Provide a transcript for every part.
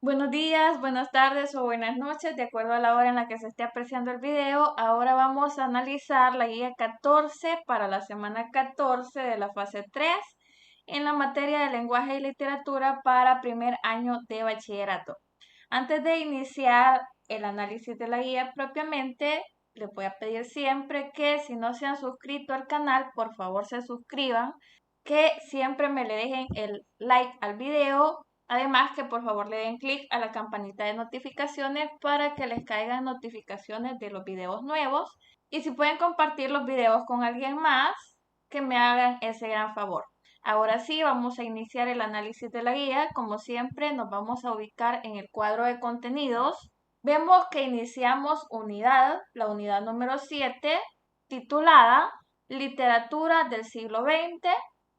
Buenos días, buenas tardes o buenas noches, de acuerdo a la hora en la que se esté apreciando el video. Ahora vamos a analizar la guía 14 para la semana 14 de la fase 3 en la materia de lenguaje y literatura para primer año de bachillerato. Antes de iniciar el análisis de la guía propiamente, les voy a pedir siempre que si no se han suscrito al canal, por favor se suscriban, que siempre me le dejen el like al video. Además que por favor le den clic a la campanita de notificaciones para que les caigan notificaciones de los videos nuevos. Y si pueden compartir los videos con alguien más, que me hagan ese gran favor. Ahora sí, vamos a iniciar el análisis de la guía. Como siempre, nos vamos a ubicar en el cuadro de contenidos. Vemos que iniciamos la unidad número 7, titulada Literatura del siglo XX.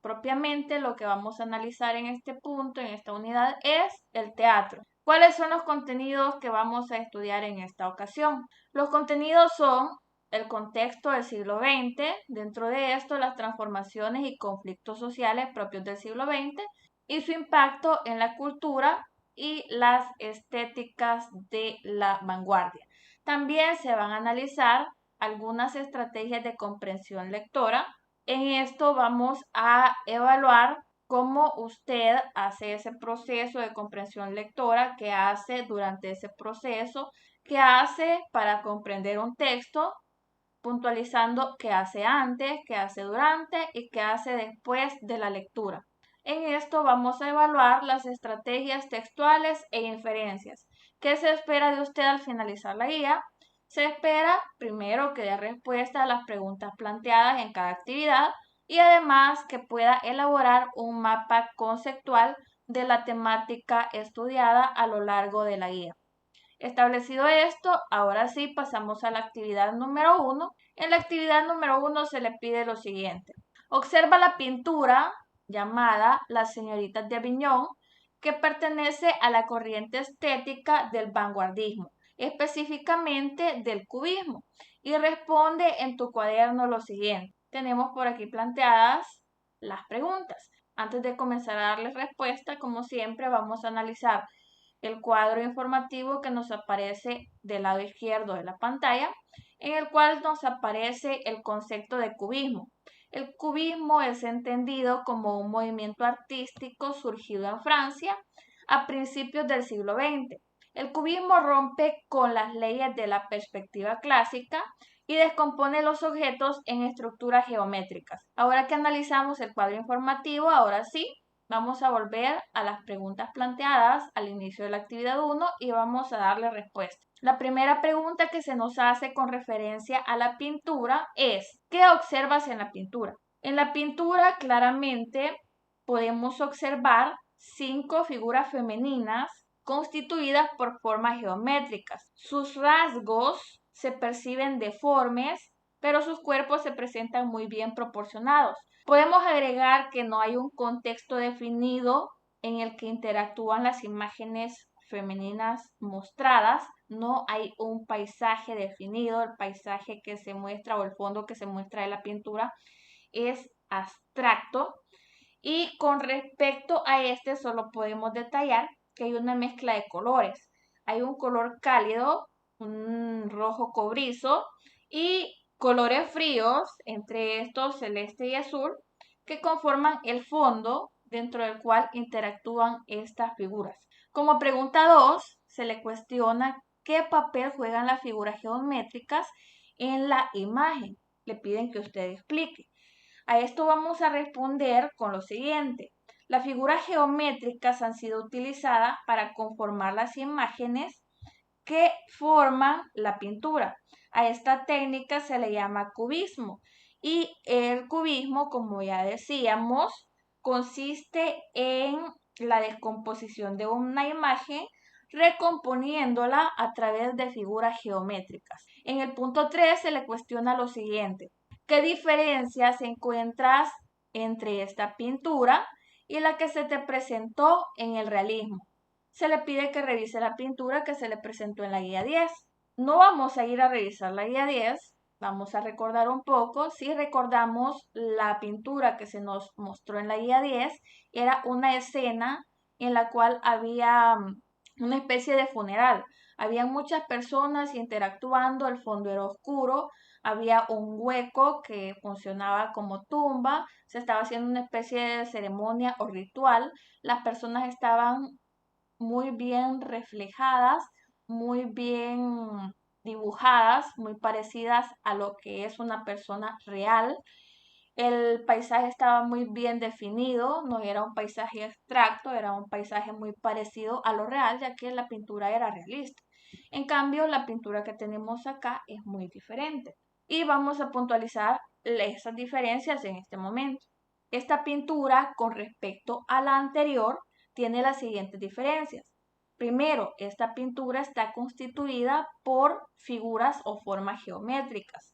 Propiamente lo que vamos a analizar en este punto, en esta unidad, es el teatro. ¿Cuáles son los contenidos que vamos a estudiar en esta ocasión? Los contenidos son el contexto del siglo XX, dentro de esto las transformaciones y conflictos sociales propios del siglo XX y su impacto en la cultura y las estéticas de la vanguardia. También se van a analizar algunas estrategias de comprensión lectora. En esto vamos a evaluar cómo usted hace ese proceso de comprensión lectora, qué hace durante ese proceso, qué hace para comprender un texto, puntualizando qué hace antes, qué hace durante y qué hace después de la lectura. En esto vamos a evaluar las estrategias textuales e inferencias. ¿Qué se espera de usted al finalizar la guía? Se espera primero que dé respuesta a las preguntas planteadas en cada actividad y además que pueda elaborar un mapa conceptual de la temática estudiada a lo largo de la guía. Establecido esto, ahora sí pasamos a la actividad número 1. En la actividad número 1 se le pide lo siguiente. Observa la pintura llamada Las señoritas de Aviñón, que pertenece a la corriente estética del vanguardismo, específicamente del cubismo, y responde en tu cuaderno lo siguiente. Tenemos por aquí planteadas las preguntas. Antes de comenzar a darles respuesta, como siempre, vamos a analizar el cuadro informativo que nos aparece del lado izquierdo de la pantalla, en el cual nos aparece el concepto de cubismo. El cubismo es entendido como un movimiento artístico surgido en Francia a principios del siglo XX. El cubismo rompe con las leyes de la perspectiva clásica y descompone los objetos en estructuras geométricas. Ahora que analizamos el cuadro informativo, ahora sí, vamos a volver a las preguntas planteadas al inicio de la actividad 1 y vamos a darle respuesta. La primera pregunta que se nos hace con referencia a la pintura es, ¿qué observas en la pintura? En la pintura claramente podemos observar 5 figuras femeninas constituidas por formas geométricas. Sus rasgos se perciben deformes, pero sus cuerpos se presentan muy bien proporcionados. Podemos agregar que no hay un contexto definido en el que interactúan las imágenes femeninas mostradas, no hay un paisaje definido, el paisaje que se muestra o el fondo que se muestra de la pintura es abstracto. Y con respecto a este solo podemos detallar que hay una mezcla de colores. Hay un color cálido, un rojo cobrizo y colores fríos, entre estos celeste y azul, que conforman el fondo dentro del cual interactúan estas figuras. Como pregunta 2, se le cuestiona qué papel juegan las figuras geométricas en la imagen. Le piden que usted explique. A esto vamos a responder con lo siguiente. Las figuras geométricas han sido utilizadas para conformar las imágenes que forman la pintura. A esta técnica se le llama cubismo y el cubismo, como ya decíamos, consiste en la descomposición de una imagen recomponiéndola a través de figuras geométricas. En el punto 3 se le cuestiona lo siguiente. ¿Qué diferencias encuentras entre esta pintura y la que se te presentó en el realismo? Se le pide que revise la pintura que se le presentó en la guía 10. No vamos a ir a revisar la guía 10, vamos a recordar un poco. Si recordamos la pintura que se nos mostró en la guía 10, era una escena en la cual había una especie de funeral. Había muchas personas interactuando, el fondo era oscuro, había un hueco que funcionaba como tumba, se estaba haciendo una especie de ceremonia o ritual. Las personas estaban muy bien reflejadas, muy bien dibujadas, muy parecidas a lo que es una persona real. El paisaje estaba muy bien definido, no era un paisaje abstracto, era un paisaje muy parecido a lo real, ya que la pintura era realista. En cambio, la pintura que tenemos acá es muy diferente. Y vamos a puntualizar esas diferencias en este momento. Esta pintura, con respecto a la anterior, tiene las siguientes diferencias. Primero, esta pintura está constituida por figuras o formas geométricas.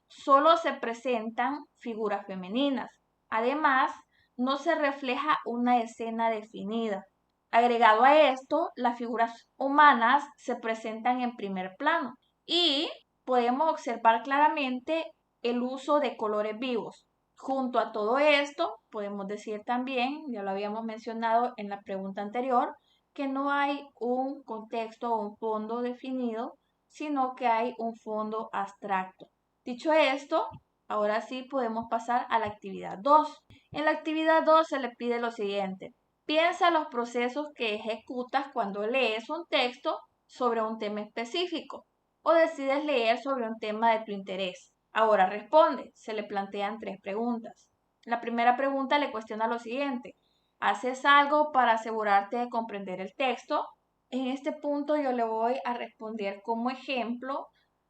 Solo se presentan figuras femeninas. Además, no se refleja una escena definida. Agregado a esto, las figuras humanas se presentan en primer plano y podemos observar claramente el uso de colores vivos. Junto a todo esto, podemos decir también, ya lo habíamos mencionado en la pregunta anterior, que no hay un contexto o un fondo definido, sino que hay un fondo abstracto. Dicho esto, ahora sí podemos pasar a la actividad 2. En la actividad 2 se le pide lo siguiente. Piensa los procesos que ejecutas cuando lees un texto sobre un tema específico o decides leer sobre un tema de tu interés. Ahora responde. Se le plantean 3 preguntas. La primera pregunta le cuestiona lo siguiente. ¿Haces algo para asegurarte de comprender el texto? En este punto yo le voy a responder como ejemplo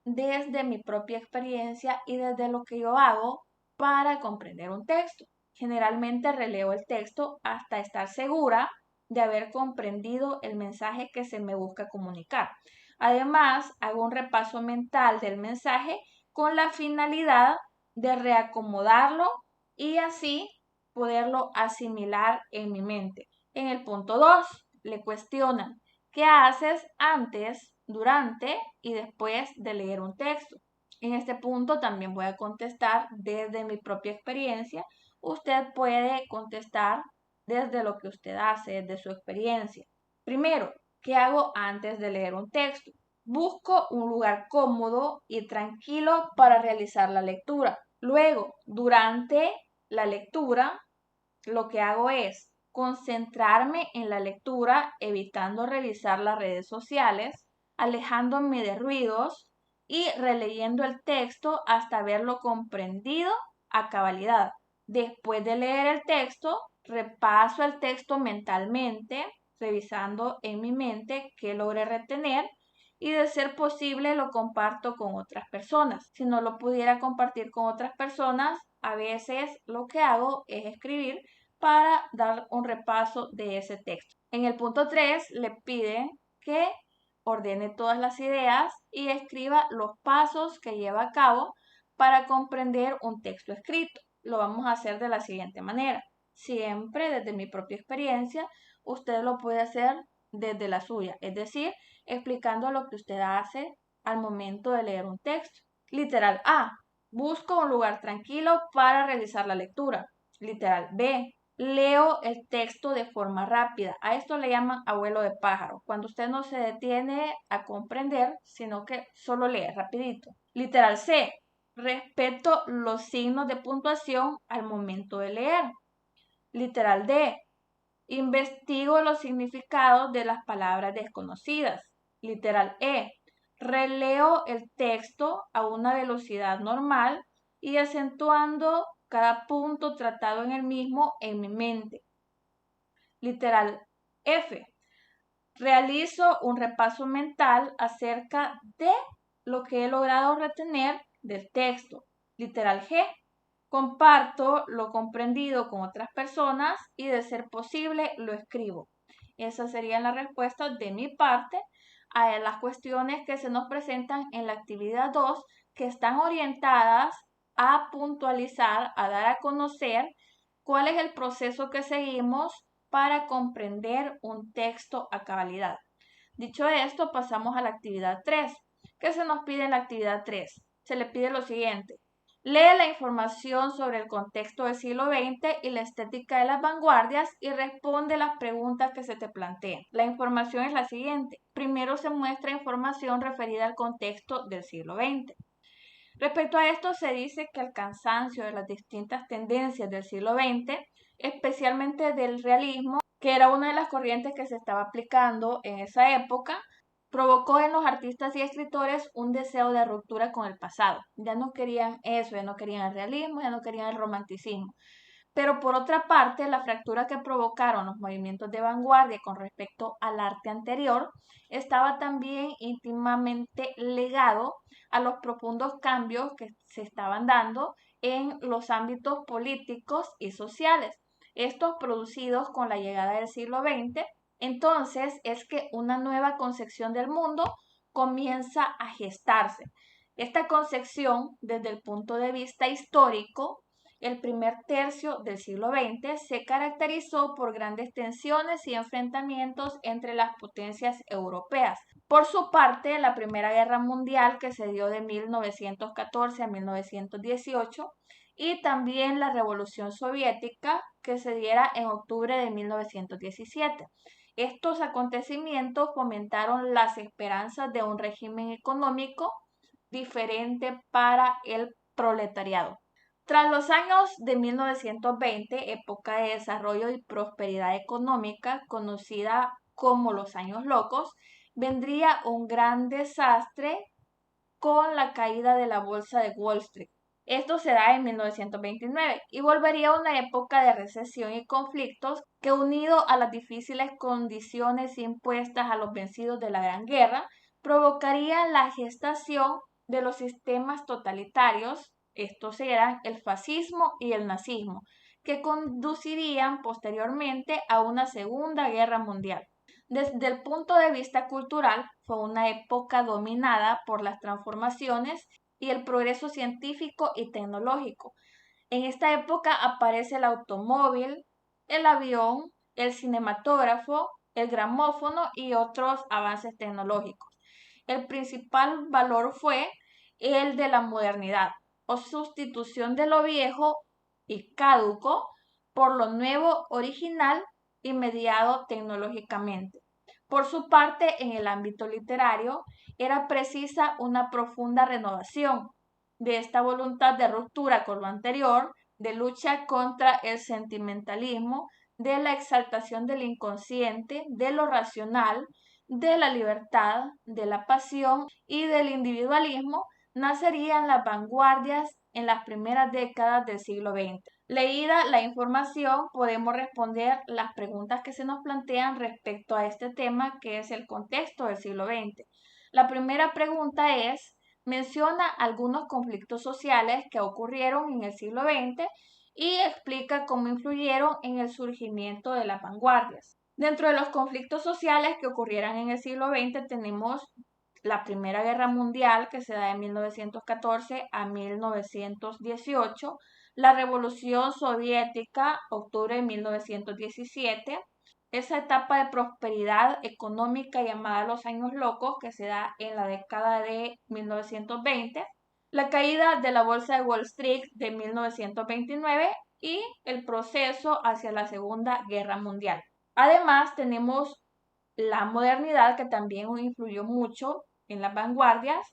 desde mi propia experiencia y desde lo que yo hago para comprender un texto. Generalmente releo el texto hasta estar segura de haber comprendido el mensaje que se me busca comunicar. Además, hago un repaso mental del mensaje con la finalidad de reacomodarlo y así poderlo asimilar en mi mente. En el punto 2, le cuestionan, ¿qué haces antes, durante y después de leer un texto? En este punto también voy a contestar desde mi propia experiencia. Usted puede contestar desde lo que usted hace, desde su experiencia. Primero, ¿qué hago antes de leer un texto? Busco un lugar cómodo y tranquilo para realizar la lectura. Luego, durante la lectura, lo que hago es concentrarme en la lectura, evitando revisar las redes sociales, alejándome de ruidos y releyendo el texto hasta haberlo comprendido a cabalidad. Después de leer el texto, repaso el texto mentalmente, revisando en mi mente qué logré retener y de ser posible lo comparto con otras personas. Si no lo pudiera compartir con otras personas, a veces lo que hago es escribir para dar un repaso de ese texto. En el punto 3 le piden que ordene todas las ideas y escriba los pasos que lleva a cabo para comprender un texto escrito. Lo vamos a hacer de la siguiente manera. Siempre desde mi propia experiencia, usted lo puede hacer desde la suya, es decir, explicando lo que usted hace al momento de leer un texto. Literal A. Busco un lugar tranquilo para realizar la lectura. Literal B. Leo el texto de forma rápida. A esto le llaman abuelo de pájaro, cuando usted no se detiene a comprender, sino que solo lee rapidito. Literal C. Respeto los signos de puntuación al momento de leer. Literal D. Investigo los significados de las palabras desconocidas. Literal E. Releo el texto a una velocidad normal y acentuando cada punto tratado en el mismo en mi mente. Literal F. Realizo un repaso mental acerca de lo que he logrado retener del texto. Literal G. Comparto lo comprendido con otras personas y de ser posible lo escribo. Esas serían las respuestas de mi parte a las cuestiones que se nos presentan en la actividad 2, que están orientadas a puntualizar, a dar a conocer cuál es el proceso que seguimos para comprender un texto a cabalidad. Dicho esto, pasamos a la actividad 3. ¿Qué se nos pide en la actividad 3? Se le pide lo siguiente. Lee la información sobre el contexto del siglo XX y la estética de las vanguardias y responde las preguntas que se te plantean. La información es la siguiente. Primero se muestra información referida al contexto del siglo XX. Respecto a esto, se dice que el cansancio de las distintas tendencias del siglo XX, especialmente del realismo, que era una de las corrientes que se estaba aplicando en esa época, provocó en los artistas y escritores un deseo de ruptura con el pasado. Ya no querían eso, ya no querían el realismo, ya no querían el romanticismo. Pero por otra parte, la fractura que provocaron los movimientos de vanguardia con respecto al arte anterior estaba también íntimamente ligado a los profundos cambios que se estaban dando en los ámbitos políticos y sociales, estos producidos con la llegada del siglo XX. Entonces es que una nueva concepción del mundo comienza a gestarse. Esta concepción, desde el punto de vista histórico, el primer tercio del siglo XX se caracterizó por grandes tensiones y enfrentamientos entre las potencias europeas. Por su parte, la Primera Guerra Mundial, que se dio de 1914 a 1918, y también la Revolución Soviética, que se diera en octubre de 1917. Estos acontecimientos fomentaron las esperanzas de un régimen económico diferente para el proletariado. Tras los años de 1920, época de desarrollo y prosperidad económica, conocida como los años locos, vendría un gran desastre con la caída de la bolsa de Wall Street. Esto se da en 1929 y volvería a una época de recesión y conflictos que, unido a las difíciles condiciones impuestas a los vencidos de la Gran Guerra, provocarían la gestación de los sistemas totalitarios. Estos eran el fascismo y el nazismo, que conducirían posteriormente a una Segunda Guerra Mundial. Desde el punto de vista cultural, fue una época dominada por las transformaciones y el progreso científico y tecnológico. En esta época aparece el automóvil, el avión, el cinematógrafo, el gramófono y otros avances tecnológicos. El principal valor fue el de la modernidad o sustitución de lo viejo y caduco por lo nuevo, original y mediado tecnológicamente. Por su parte, en el ámbito literario, era precisa una profunda renovación de esta voluntad de ruptura con lo anterior, de lucha contra el sentimentalismo, de la exaltación del inconsciente, de lo racional, de la libertad, de la pasión y del individualismo, nacerían las vanguardias en las primeras décadas del siglo XX. Leída la información, podemos responder las preguntas que se nos plantean respecto a este tema, que es el contexto del siglo XX. La primera pregunta es: menciona algunos conflictos sociales que ocurrieron en el siglo XX y explica cómo influyeron en el surgimiento de las vanguardias. Dentro de los conflictos sociales que ocurrieron en el siglo XX tenemos la Primera Guerra Mundial, que se da de 1914 a 1918, la Revolución Soviética, octubre de 1917, esa etapa de prosperidad económica llamada los años locos, que se da en la década de 1920, la caída de la bolsa de Wall Street de 1929 y el proceso hacia la Segunda Guerra Mundial. Además, tenemos la modernidad, que también influyó mucho en las vanguardias,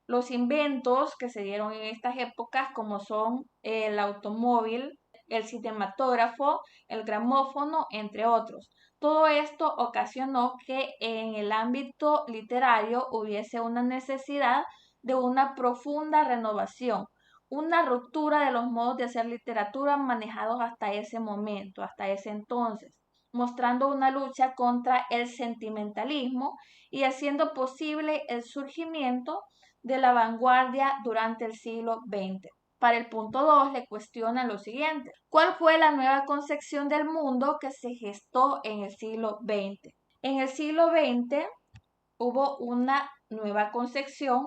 los inventos que se dieron en estas épocas, como son el automóvil, el cinematógrafo, el gramófono, entre otros. Todo esto ocasionó que en el ámbito literario hubiese una necesidad de una profunda renovación, una ruptura de los modos de hacer literatura manejados hasta ese momento, hasta ese entonces, mostrando una lucha contra el sentimentalismo y haciendo posible el surgimiento de la vanguardia durante el siglo XX. Para el punto 2 le cuestionan lo siguiente: ¿cuál fue la nueva concepción del mundo que se gestó en el siglo XX? En el siglo XX hubo una nueva concepción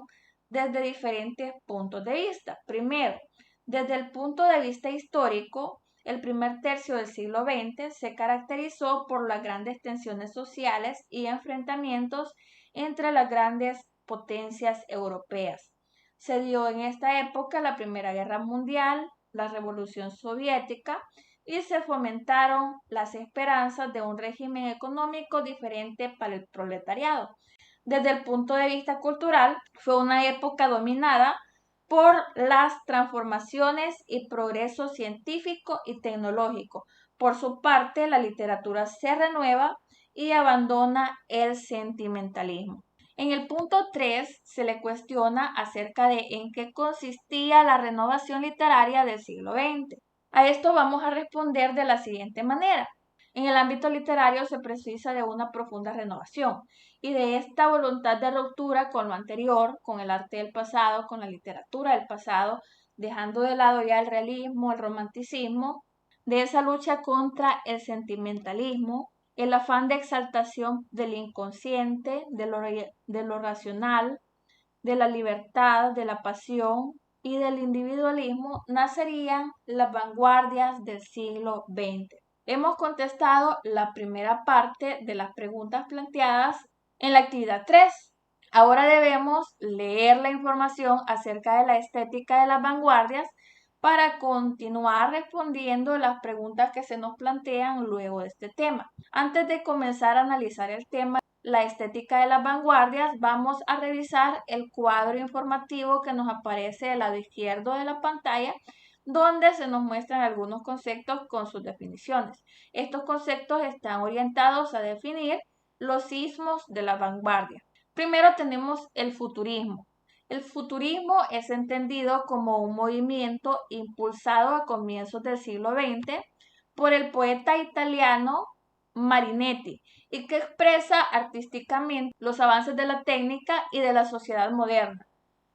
desde diferentes puntos de vista. Primero, desde el punto de vista histórico, el primer tercio del siglo XX se caracterizó por las grandes tensiones sociales y enfrentamientos entre las grandes potencias europeas. Se dio en esta época la Primera Guerra Mundial, la Revolución Soviética, y se fomentaron las esperanzas de un régimen económico diferente para el proletariado. Desde el punto de vista cultural, fue una época dominada por las transformaciones y progreso científico y tecnológico. Por su parte, la literatura se renueva y abandona el sentimentalismo. En el punto 3 se le cuestiona acerca de en qué consistía la renovación literaria del siglo XX. A esto vamos a responder de la siguiente manera. En el ámbito literario se precisa de una profunda renovación y de esta voluntad de ruptura con lo anterior, con el arte del pasado, con la literatura del pasado, dejando de lado ya el realismo, el romanticismo, de esa lucha contra el sentimentalismo, el afán de exaltación del inconsciente, de lo racional, de la libertad, de la pasión y del individualismo, nacerían las vanguardias del siglo XX. Hemos contestado la primera parte de las preguntas planteadas en la actividad 3. Ahora debemos leer la información acerca de la estética de las vanguardias para continuar respondiendo las preguntas que se nos plantean luego de este tema. Antes de comenzar a analizar el tema, la estética de las vanguardias, vamos a revisar el cuadro informativo que nos aparece del lado izquierdo de la pantalla, donde se nos muestran algunos conceptos con sus definiciones. Estos conceptos están orientados a definir los ismos de la vanguardia. Primero tenemos el futurismo. El futurismo es entendido como un movimiento impulsado a comienzos del siglo XX por el poeta italiano Marinetti y que expresa artísticamente los avances de la técnica y de la sociedad moderna.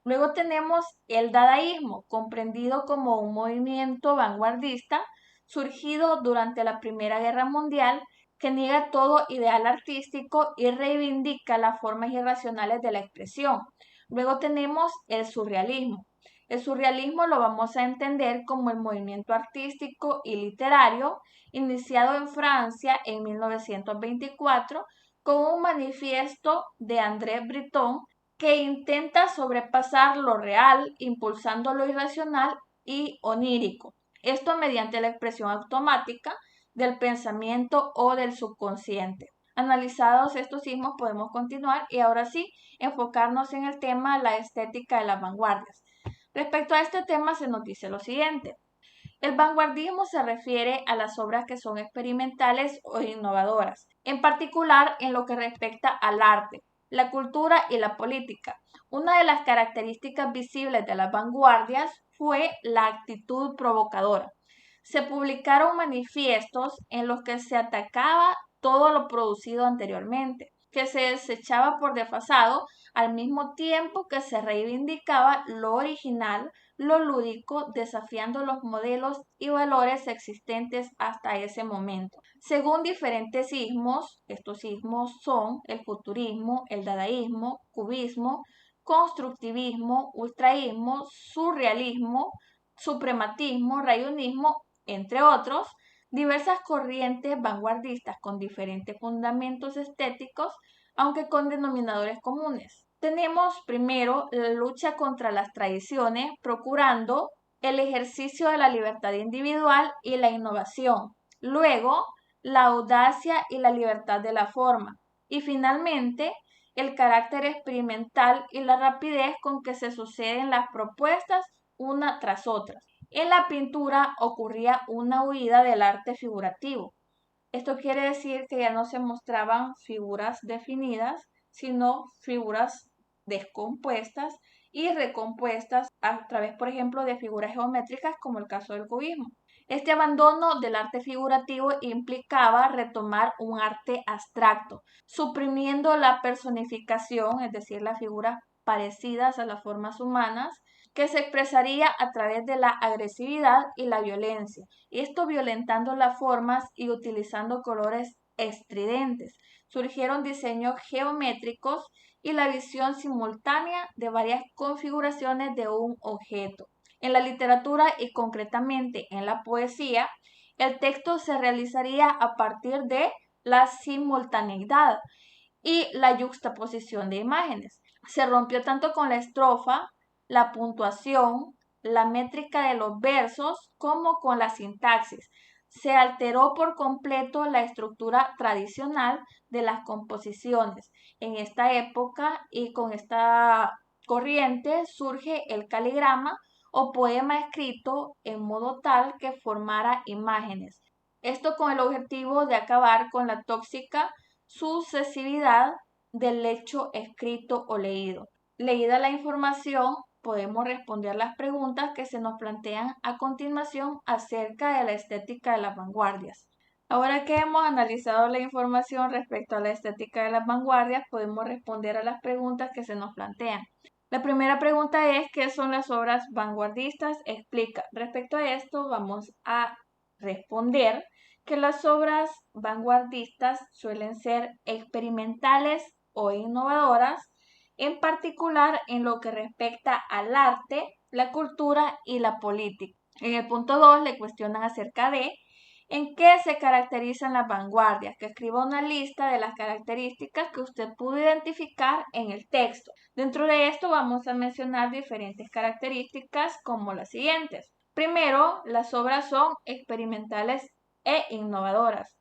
Luego tenemos el dadaísmo, comprendido como un movimiento vanguardista surgido durante la Primera Guerra Mundial que niega todo ideal artístico y reivindica las formas irracionales de la expresión. Luego tenemos el surrealismo. El surrealismo lo vamos a entender como el movimiento artístico y literario iniciado en Francia en 1924 con un manifiesto de André Breton que intenta sobrepasar lo real, impulsando lo irracional y onírico. Esto mediante la expresión automática del pensamiento o del subconsciente. Analizados estos sismos podemos continuar y ahora sí enfocarnos en el tema la estética de las vanguardias. Respecto a este tema se nos dice lo siguiente. El vanguardismo se refiere a las obras que son experimentales o innovadoras, en particular en lo que respecta al arte, la cultura y la política. Una de las características visibles de las vanguardias fue la actitud provocadora. Se publicaron manifiestos en los que se atacaba todo lo producido anteriormente, que se desechaba por desfasado al mismo tiempo que se reivindicaba lo original, lo lúdico, desafiando los modelos y valores existentes hasta ese momento. Según diferentes ismos, estos ismos son el futurismo, el dadaísmo, cubismo, constructivismo, ultraísmo, surrealismo, suprematismo, rayonismo, entre otros, diversas corrientes vanguardistas con diferentes fundamentos estéticos, aunque con denominadores comunes. Tenemos primero la lucha contra las tradiciones, procurando el ejercicio de la libertad individual y la innovación. Luego, la audacia y la libertad de la forma. Y finalmente, el carácter experimental y la rapidez con que se suceden las propuestas una tras otra. En la pintura ocurría una huida del arte figurativo. Esto quiere decir que ya no se mostraban figuras definidas, sino figuras descompuestas y recompuestas a través, por ejemplo, de figuras geométricas como el caso del cubismo. Este abandono del arte figurativo implicaba retomar un arte abstracto, suprimiendo la personificación, es decir, las figuras parecidas a las formas humanas, que se expresaría a través de la agresividad y la violencia, esto violentando las formas y utilizando colores estridentes. Surgieron diseños geométricos y la visión simultánea de varias configuraciones de un objeto. En la literatura y concretamente en la poesía, el texto se realizaría a partir de la simultaneidad y la yuxtaposición de imágenes. Se rompió tanto con la estrofa, la puntuación, la métrica de los versos, como con la sintaxis. Se alteró por completo la estructura tradicional de las composiciones. En esta época y con esta corriente surge el caligrama o poema escrito en modo tal que formara imágenes. Esto con el objetivo de acabar con la tóxica sucesividad del hecho escrito o leído. Leída la información, podemos responder las preguntas que se nos plantean a continuación acerca de la estética de las vanguardias. Ahora que hemos analizado la información respecto a la estética de las vanguardias, podemos responder a las preguntas que se nos plantean. La primera pregunta es, ¿qué son las obras vanguardistas? Explica. Respecto a esto, vamos a responder que las obras vanguardistas suelen ser experimentales o innovadoras, en particular en lo que respecta al arte, la cultura y la política. En el punto 2 le cuestionan acerca de ¿en qué se caracterizan las vanguardias? Que escriba una lista de las características que usted pudo identificar en el texto. Dentro de esto vamos a mencionar diferentes características como las siguientes. Primero, las obras son experimentales e innovadoras.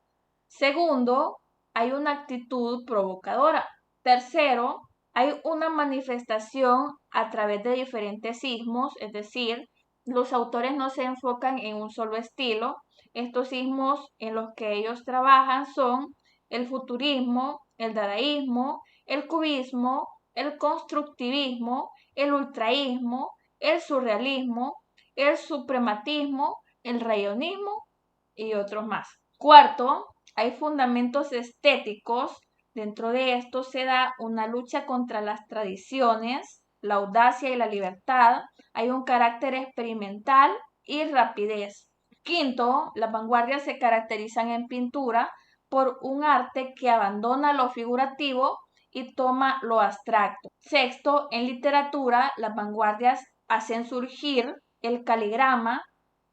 Segundo, hay una actitud provocadora. Tercero, hay una manifestación a través de diferentes ismos, es decir, los autores no se enfocan en un solo estilo. Estos sismos en los que ellos trabajan son el futurismo, el dadaísmo, el cubismo, el constructivismo, el ultraísmo, el surrealismo, el suprematismo, el rayonismo y otros más. Cuarto, hay fundamentos estéticos. Dentro de esto se da una lucha contra las tradiciones, la audacia y la libertad. Hay un carácter experimental y rapidez. Quinto, las vanguardias se caracterizan en pintura por un arte que abandona lo figurativo y toma lo abstracto. Sexto, en literatura, las vanguardias hacen surgir el caligrama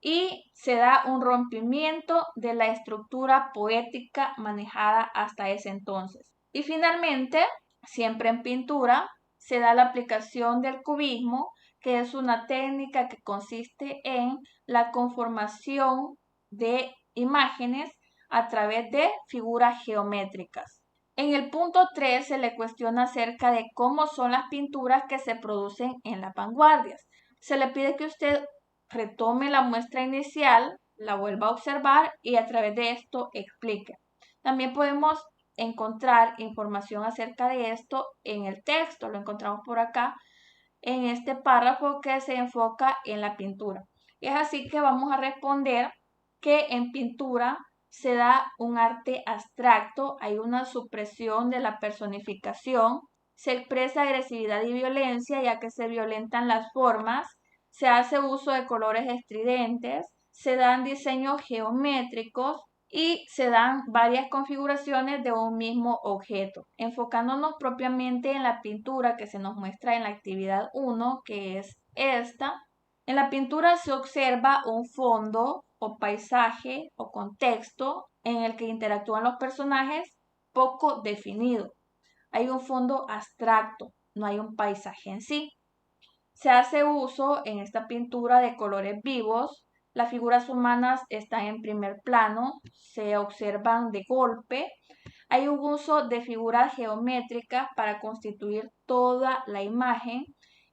y se da un rompimiento de la estructura poética manejada hasta ese entonces. Y finalmente, siempre en pintura, se da la aplicación del cubismo, que es una técnica que consiste en la conformación de imágenes a través de figuras geométricas. En el punto 3 se le cuestiona acerca de cómo son las pinturas que se producen en las vanguardias. Se le pide que usted retome la muestra inicial, la vuelva a observar y a través de esto explique. También podemos encontrar información acerca de esto en el texto, lo encontramos por acá en este párrafo que se enfoca en la pintura. Es así que vamos a responder que en pintura se da un arte abstracto, hay una supresión de la personificación, se expresa agresividad y violencia ya que se violentan las formas, se hace uso de colores estridentes, se dan diseños geométricos y se dan varias configuraciones de un mismo objeto. Enfocándonos propiamente en la pintura que se nos muestra en la actividad 1, que es esta, en la pintura se observa un fondo o paisaje o contexto en el que interactúan los personajes poco definido. Hay un fondo abstracto, no hay un paisaje en sí. Se hace uso en esta pintura de colores vivos. Las figuras humanas están en primer plano, se observan de golpe. Hay un uso de figuras geométricas para constituir toda la imagen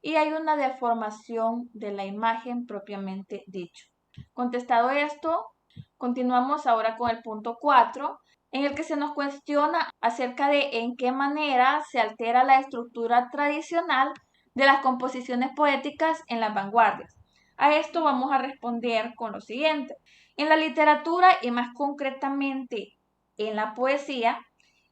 y hay una deformación de la imagen propiamente dicho. Contestado esto, continuamos ahora con el punto 4, en el que se nos cuestiona acerca de en qué manera se altera la estructura tradicional de las composiciones poéticas en las vanguardias. A esto vamos a responder con lo siguiente. En la literatura y más concretamente en la poesía,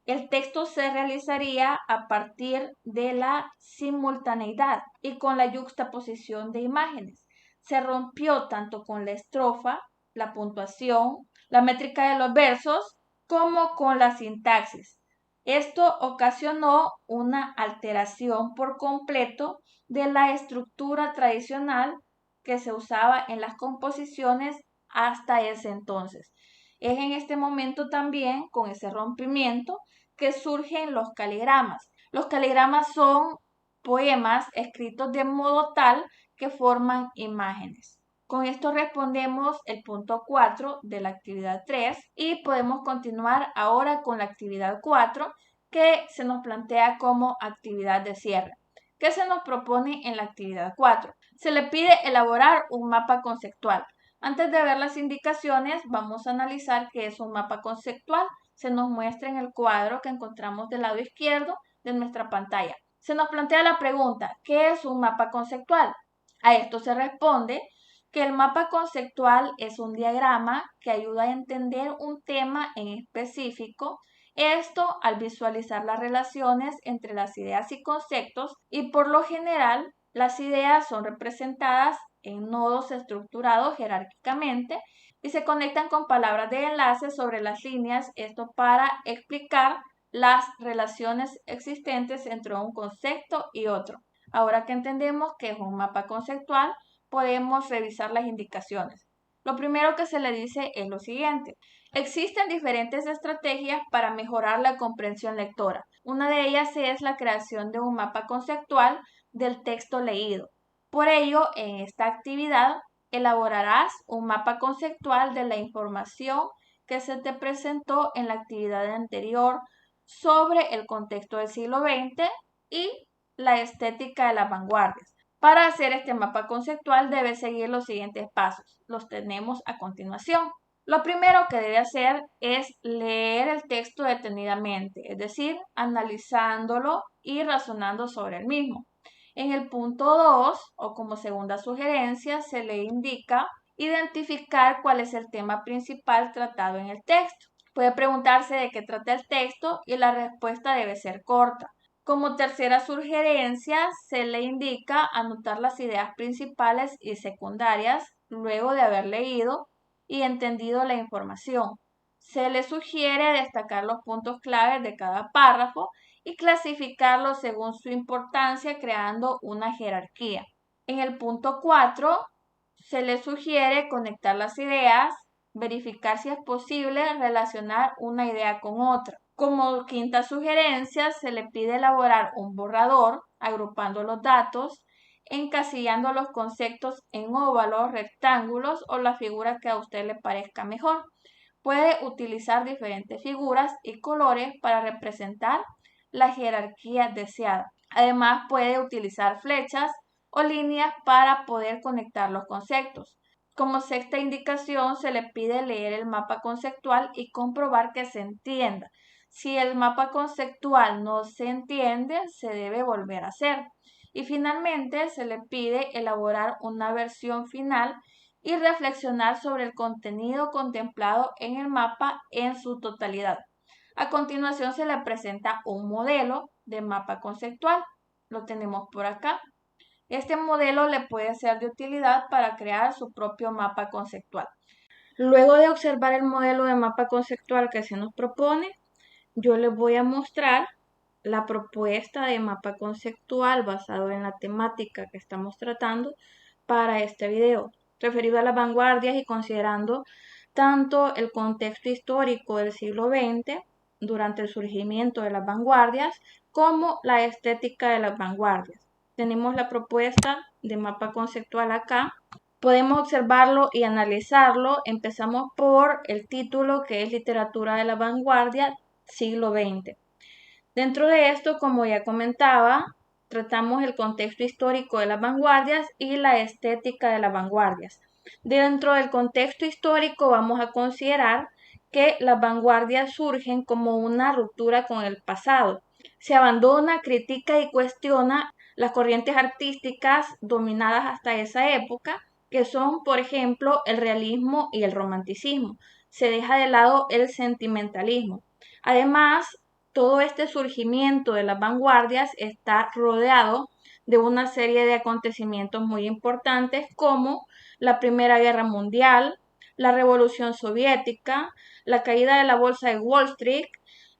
el texto se realizaría a partir de la simultaneidad y con la yuxtaposición de imágenes. Se rompió tanto con la estrofa, la puntuación, la métrica de los versos, como con la sintaxis. Esto ocasionó una alteración por completo de la estructura tradicional que se usaba en las composiciones hasta ese entonces. Es en este momento también, con ese rompimiento, que surgen los caligramas. Los caligramas son poemas escritos de modo tal que forman imágenes. Con esto respondemos el punto 4 de la actividad 3 y podemos continuar ahora con la actividad 4 que se nos plantea como actividad de cierre. ¿Qué se nos propone en la actividad 4? Se le pide elaborar un mapa conceptual. Antes de ver las indicaciones, vamos a analizar qué es un mapa conceptual. Se nos muestra en el cuadro que encontramos del lado izquierdo de nuestra pantalla. Se nos plantea la pregunta, ¿qué es un mapa conceptual? A esto se responde que el mapa conceptual es un diagrama que ayuda a entender un tema en específico. Esto al visualizar las relaciones entre las ideas y conceptos, y por lo general las ideas son representadas en nodos estructurados jerárquicamente y se conectan con palabras de enlace sobre las líneas, esto para explicar las relaciones existentes entre un concepto y otro. Ahora que entendemos qué es un mapa conceptual, podemos revisar las indicaciones. Lo primero que se le dice es lo siguiente. Existen diferentes estrategias para mejorar la comprensión lectora. Una de ellas es la creación de un mapa conceptual del texto leído. Por ello, en esta actividad elaborarás un mapa conceptual de la información que se te presentó en la actividad anterior sobre el contexto del siglo XX y la estética de las vanguardias. Para hacer este mapa conceptual debe seguir los siguientes pasos. Los tenemos a continuación. Lo primero que debe hacer es leer el texto detenidamente, es decir, analizándolo y razonando sobre el mismo. En el punto 2, o como segunda sugerencia, se le indica identificar cuál es el tema principal tratado en el texto. Puede preguntarse de qué trata el texto y la respuesta debe ser corta. Como tercera sugerencia, se le indica anotar las ideas principales y secundarias luego de haber leído y entendido la información. Se le sugiere destacar los puntos claves de cada párrafo y clasificarlos según su importancia creando una jerarquía. En el punto 4, se le sugiere conectar las ideas, verificar si es posible relacionar una idea con otra. Como quinta sugerencia, se le pide elaborar un borrador agrupando los datos, encasillando los conceptos en óvalos, rectángulos o la figura que a usted le parezca mejor. Puede utilizar diferentes figuras y colores para representar la jerarquía deseada. Además, puede utilizar flechas o líneas para poder conectar los conceptos. Como sexta indicación, se le pide leer el mapa conceptual y comprobar que se entienda. Si el mapa conceptual no se entiende, se debe volver a hacer. Y finalmente, se le pide elaborar una versión final y reflexionar sobre el contenido contemplado en el mapa en su totalidad. A continuación se le presenta un modelo de mapa conceptual. Lo tenemos por acá. Este modelo le puede ser de utilidad para crear su propio mapa conceptual. Luego de observar el modelo de mapa conceptual que se nos propone, yo les voy a mostrar la propuesta de mapa conceptual basado en la temática que estamos tratando para este video, referido a las vanguardias y considerando tanto el contexto histórico del siglo XX durante el surgimiento de las vanguardias como la estética de las vanguardias. Tenemos la propuesta de mapa conceptual acá. Podemos observarlo y analizarlo. Empezamos por el título, que es Literatura de la Vanguardia, siglo XX. Dentro de esto, como ya comentaba, tratamos el contexto histórico de las vanguardias y la estética de las vanguardias. Dentro del contexto histórico vamos a considerar que las vanguardias surgen como una ruptura con el pasado. Se abandona, critica y cuestiona las corrientes artísticas dominadas hasta esa época, que son, por ejemplo, el realismo y el romanticismo. Se deja de lado el sentimentalismo. Además, todo este surgimiento de las vanguardias está rodeado de una serie de acontecimientos muy importantes como la Primera Guerra Mundial, la Revolución Soviética, la caída de la Bolsa de Wall Street,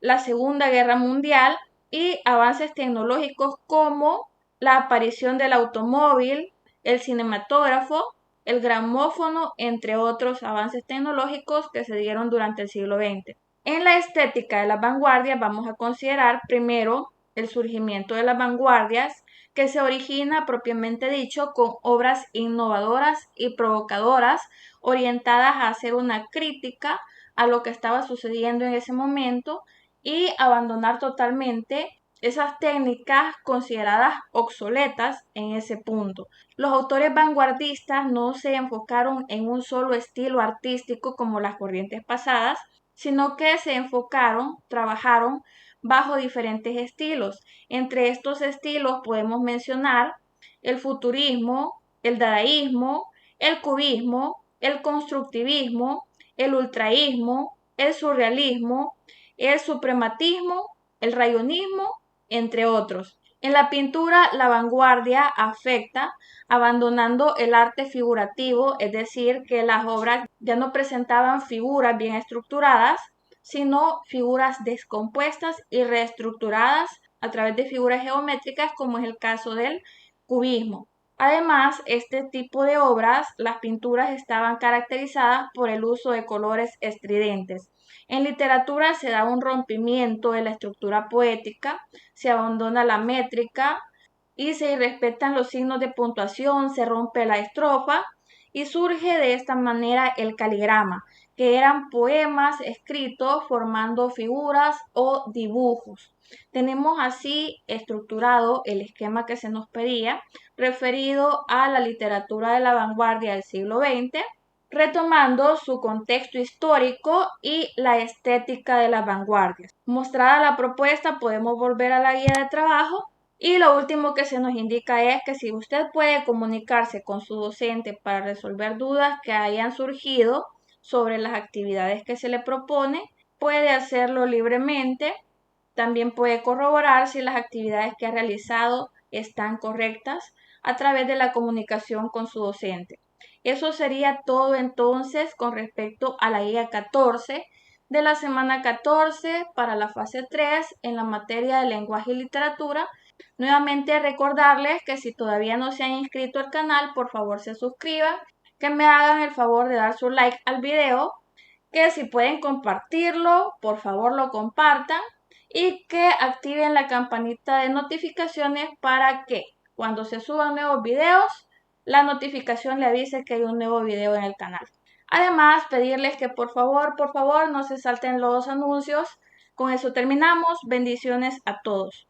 la Segunda Guerra Mundial y avances tecnológicos como la aparición del automóvil, el cinematógrafo, el gramófono, entre otros avances tecnológicos que se dieron durante el siglo XX. En la estética de las vanguardias vamos a considerar primero el surgimiento de las vanguardias, que se origina propiamente dicho con obras innovadoras y provocadoras orientadas a hacer una crítica a lo que estaba sucediendo en ese momento y abandonar totalmente esas técnicas consideradas obsoletas en ese punto. Los autores vanguardistas no se enfocaron en un solo estilo artístico como las corrientes pasadas, sino que se enfocaron, trabajaron bajo diferentes estilos. Entre estos estilos podemos mencionar el futurismo, el dadaísmo, el cubismo, el constructivismo, el ultraísmo, el surrealismo, el suprematismo, el rayonismo, entre otros. En la pintura, la vanguardia afecta abandonando el arte figurativo, es decir, que las obras ya no presentaban figuras bien estructuradas, sino figuras descompuestas y reestructuradas a través de figuras geométricas, como es el caso del cubismo. Además, este tipo de obras, las pinturas estaban caracterizadas por el uso de colores estridentes. En literatura se da un rompimiento de la estructura poética, se abandona la métrica y se irrespetan los signos de puntuación, se rompe la estrofa y surge de esta manera el caligrama, que eran poemas escritos formando figuras o dibujos. Tenemos así estructurado el esquema que se nos pedía referido a la literatura de la vanguardia del siglo XX, retomando su contexto histórico y la estética de las vanguardias. Mostrada la propuesta, podemos volver a la guía de trabajo y lo último que se nos indica es que si usted puede comunicarse con su docente para resolver dudas que hayan surgido sobre las actividades que se le propone, puede hacerlo libremente. También puede corroborar si las actividades que ha realizado están correctas a través de la comunicación con su docente. Eso sería todo entonces con respecto a la guía 14 de la semana 14 para la fase 3 en la materia de lenguaje y literatura. Nuevamente recordarles que si todavía no se han inscrito al canal, por favor se suscriban, que me hagan el favor de dar su like al video, que si pueden compartirlo, por favor lo compartan y que activen la campanita de notificaciones para que cuando se suban nuevos videos, la notificación le avise que hay un nuevo video en el canal. Además, pedirles que por favor, no se salten los anuncios. Con eso terminamos. Bendiciones a todos.